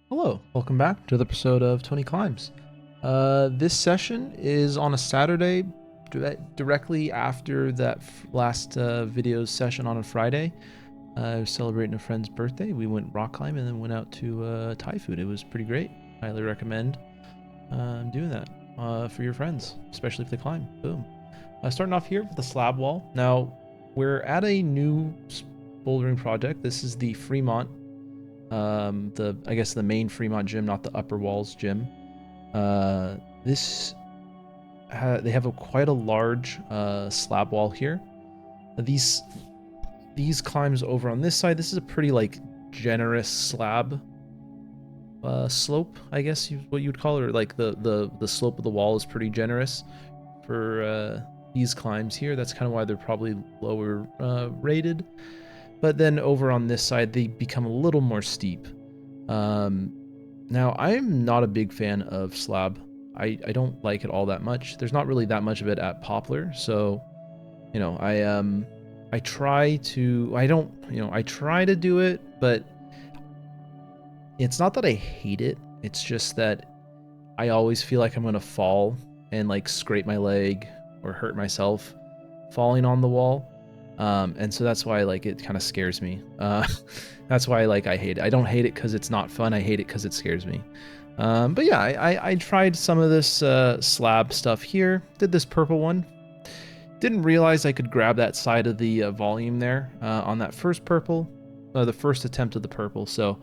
Hello, welcome back to the episode of Tony Climbs. This session is on a Saturday, directly after that last video's session on a Friday. I was celebrating a friend's birthday. We went rock climbing and then went out to Thai food. It was pretty great. Highly recommend doing that for your friends, especially if they climb. Boom. Starting off here with the slab wall. Now, we're at a new bouldering project. This is the Fremont I guess the main Fremont gym, not the Upper Walls gym. This they have quite a large slab wall here. These climbs over on this side. This is a pretty like generous slab slope, I guess what you would call it, or like the slope of the wall is pretty generous for these climbs here. That's kind of why they're probably lower rated. But then over on this side, they become a little more steep. Now, I'm not a big fan of slab. I don't like it all that much. There's not really that much of it at Poplar, so you know, I try to do it, but it's not that I hate it. It's just that I always feel like I'm gonna fall and like scrape my leg or hurt myself falling on the wall. And so that's why like it kind of scares me. That's why like I hate it. I don't hate it because it's not fun. I hate it because it scares me. But yeah, I tried some of this slab stuff here. Did this purple one. Didn't realize I could grab that side of the volume there on that first purple, the first attempt of the purple. So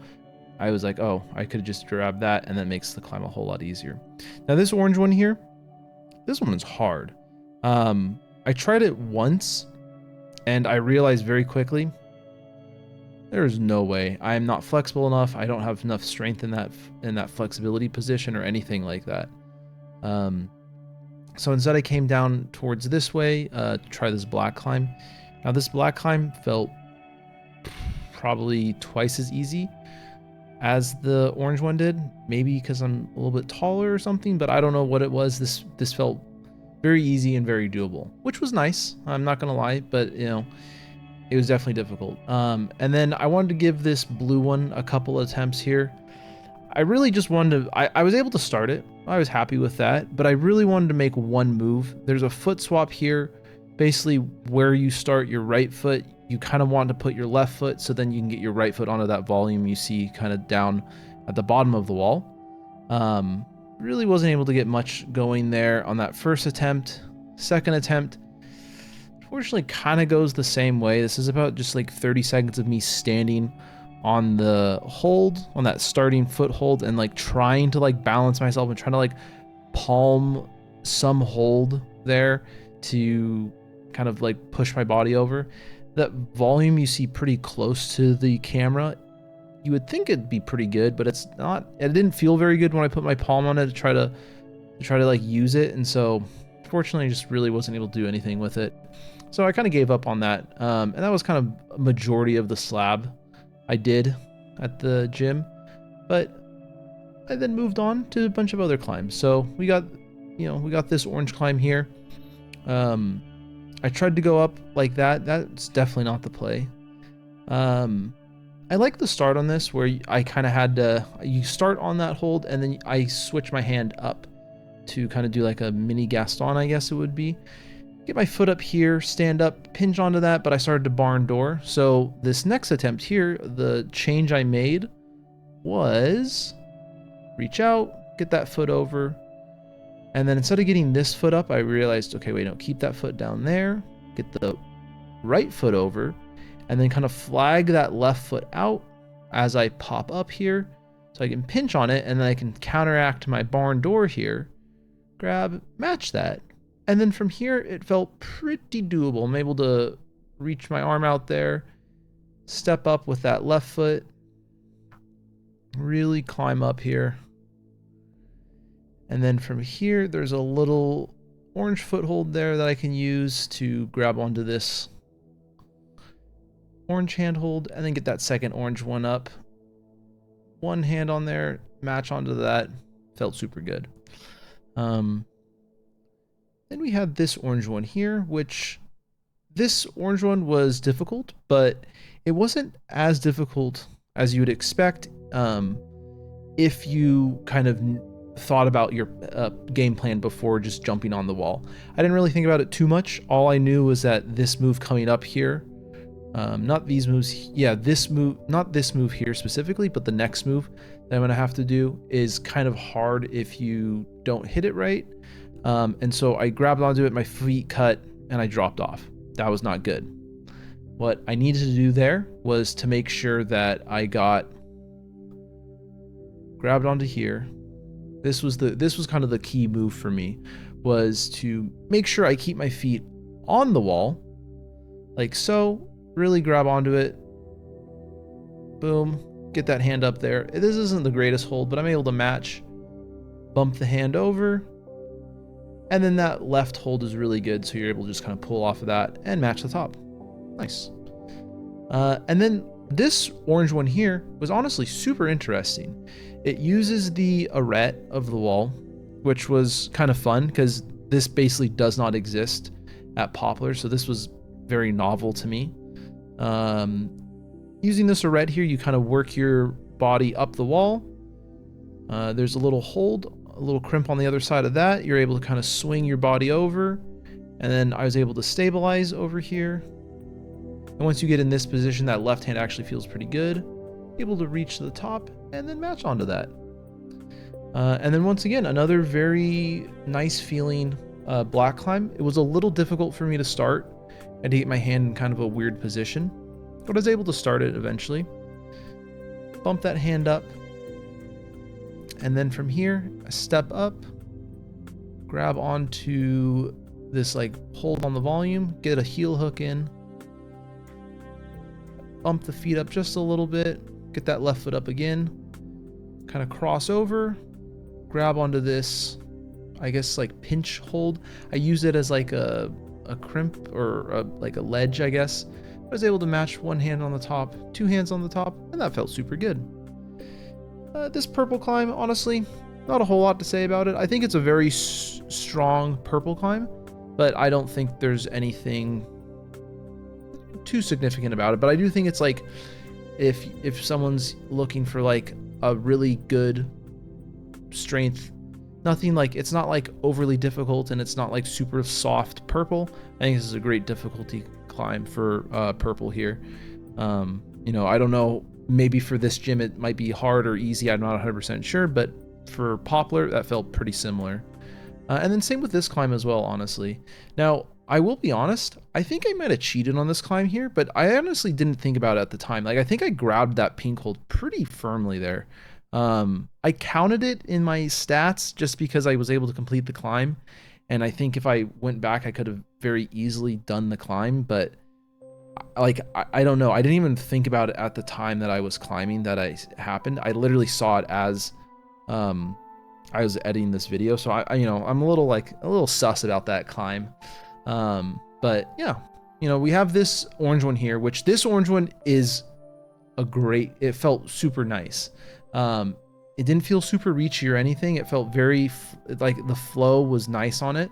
I was like, oh, I could just grab that, and that makes the climb a whole lot easier. Now this orange one here, this one is hard. I tried it once, and I realized very quickly, there's no way. I am not flexible enough. I don't have enough strength in that flexibility position or anything like that. So instead I came down towards this way to try this black climb. Now this black climb felt probably twice as easy as the orange one did. Maybe because I'm a little bit taller or something, but I don't know what it was. This felt very easy and very doable, which was nice. I'm not gonna lie, but you know, it was definitely difficult. And then I wanted to give this blue one a couple attempts here. I really just wanted to, I was able to start it. I was happy with that, but I really wanted to make one move. There's a foot swap here. Basically where you start your right foot, you kind of want to put your left foot so then you can get your right foot onto that volume you see kind of down at the bottom of the wall. Really wasn't able to get much going there on that first attempt. Second attempt, unfortunately, kind of goes the same way. This is about just like 30 seconds of me standing on the hold, on that starting foothold, and like trying to like balance myself and trying to like palm some hold there to kind of like push my body over. That volume you see pretty close to the camera, you would think it'd be pretty good, but it's not. It didn't feel very good when I put my palm on it to try to like use it, and so fortunately I just really wasn't able to do anything with it. So I kind of gave up on that, and that was kind of a majority of the slab I did at the gym, but I then moved on to a bunch of other climbs. So we got this orange climb here. I tried to go up like that. That's definitely not the play. I like the start on this where I kind of had to, you start on that hold and then I switch my hand up to kind of do like a mini Gaston, I guess it would be. Get my foot up here, stand up, pinch onto that, but I started to barn door. So this next attempt here, the change I made was reach out, get that foot over, and then instead of getting this foot up, I realized, okay, wait, no, keep that foot down there, get the right foot over, and then kind of flag that left foot out as I pop up here, so I can pinch on it, and then I can counteract my barn door here, grab, match that. And then from here, it felt pretty doable. I'm able to reach my arm out there, step up with that left foot, really climb up here. And then from here, there's a little orange foothold there that I can use to grab onto this orange handhold and then get that second orange one up. One hand on there, match onto that. Felt super good. Then we had this orange one here, which this orange one was difficult, but it wasn't as difficult as you would expect. if you kind of thought about your game plan before just jumping on the wall. I didn't really think about it too much. All I knew was that this move coming up here, not these moves, yeah, this move, not this move here specifically, but the next move that I'm gonna have to do is kind of hard if you don't hit it right. And so I grabbed onto it, my feet cut, and I dropped off. That was not good. What I needed to do there was to make sure that I grabbed onto here. This was kind of the key move for me, was to make sure I keep my feet on the wall, like so. Really grab onto it. Boom. Get that hand up there. This isn't the greatest hold, but I'm able to match. Bump the hand over. And then that left hold is really good, so you're able to just kind of pull off of that and match the top. Nice. And then this orange one here was honestly super interesting. It uses the arete of the wall, which was kind of fun because this basically does not exist at Poplar, so this was very novel to me. Using this arete here, you kind of work your body up the wall. There's a little hold, a little crimp on the other side of that. You're able to kind of swing your body over, and then I was able to stabilize over here. And once you get in this position, that left hand actually feels pretty good. Able to reach to the top and then match onto that. And then once again, another very nice feeling black climb. It was a little difficult for me to start. I had to get my hand in kind of a weird position, but I was able to start it eventually. Bump that hand up. And then from here, I step up, grab onto this, like, hold on the volume, get a heel hook in, bump the feet up just a little bit, get that left foot up again, kind of cross over, grab onto this, I guess, like, pinch hold. I use it as like a crimp or like a ledge, I guess. I was able to match one hand on the top, two hands on the top, and that felt super good. This purple climb, honestly, not a whole lot to say about it. I think it's a very strong purple climb, but I don't think there's anything too significant about it. But I do think it's like, if someone's looking for like a really good strength, nothing like, it's not like overly difficult and it's not like super soft purple. I think this is a great difficulty climb for purple here. You know, I don't know, maybe for this gym it might be hard or easy, I'm not 100% sure, but for Poplar that felt pretty similar. And then same with this climb as well, honestly. Now I will be honest, I think I might have cheated on this climb here, but I honestly didn't think about it at the time. Like, I think I grabbed that pink hold pretty firmly there. I counted it in my stats just because I was able to complete the climb, and I think if I went back I could have very easily done the climb, but like, I don't know, I didn't even think about it at the time that I was climbing that it happened. I literally saw it as I was editing this video, so I you know, I'm a little sus about that climb. But yeah, you know, we have this orange one here, which this orange one is it felt super nice. It didn't feel super reachy or anything. It felt very like the flow was nice on it.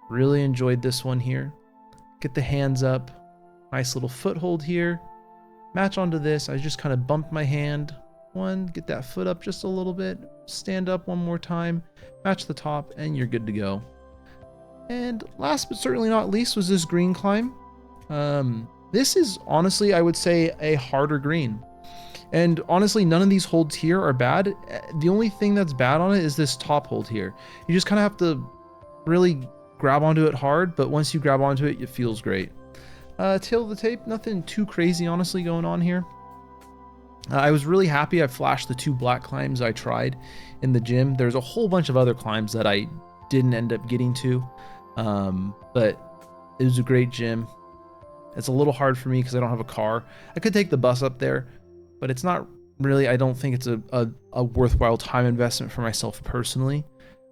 Really enjoyed this one here. Get the hands up, nice little foothold here, match onto this. I just kind of bumped my hand, get that foot up just a little bit, stand up one more time, match the top, and you're good to go. And last but certainly not least was this green climb. This is honestly, I would say, a harder green. And honestly, none of these holds here are bad. The only thing that's bad on it is this top hold here. You just kind of have to really grab onto it hard, but once you grab onto it, it feels great. Tail of the tape, nothing too crazy honestly going on here. I was really happy I flashed the 2 black climbs I tried in the gym. There's a whole bunch of other climbs that I didn't end up getting to, but it was a great gym. It's a little hard for me because I don't have a car. I could take the bus up there, but it's not really, I don't think it's a worthwhile time investment for myself personally.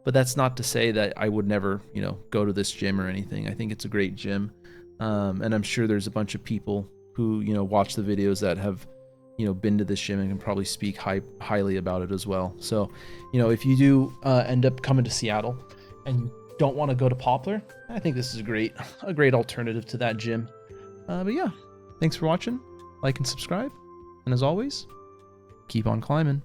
But that's not to say that I would never, you know, go to this gym or anything. I think it's a great gym. And I'm sure there's a bunch of people who, you know, watch the videos that have, you know, been to this gym and can probably speak highly about it as well. So, you know, if you do end up coming to Seattle and you don't want to go to Poplar, I think this is a great alternative to that gym. But yeah, thanks for watching. Like and subscribe. And as always, keep on climbing.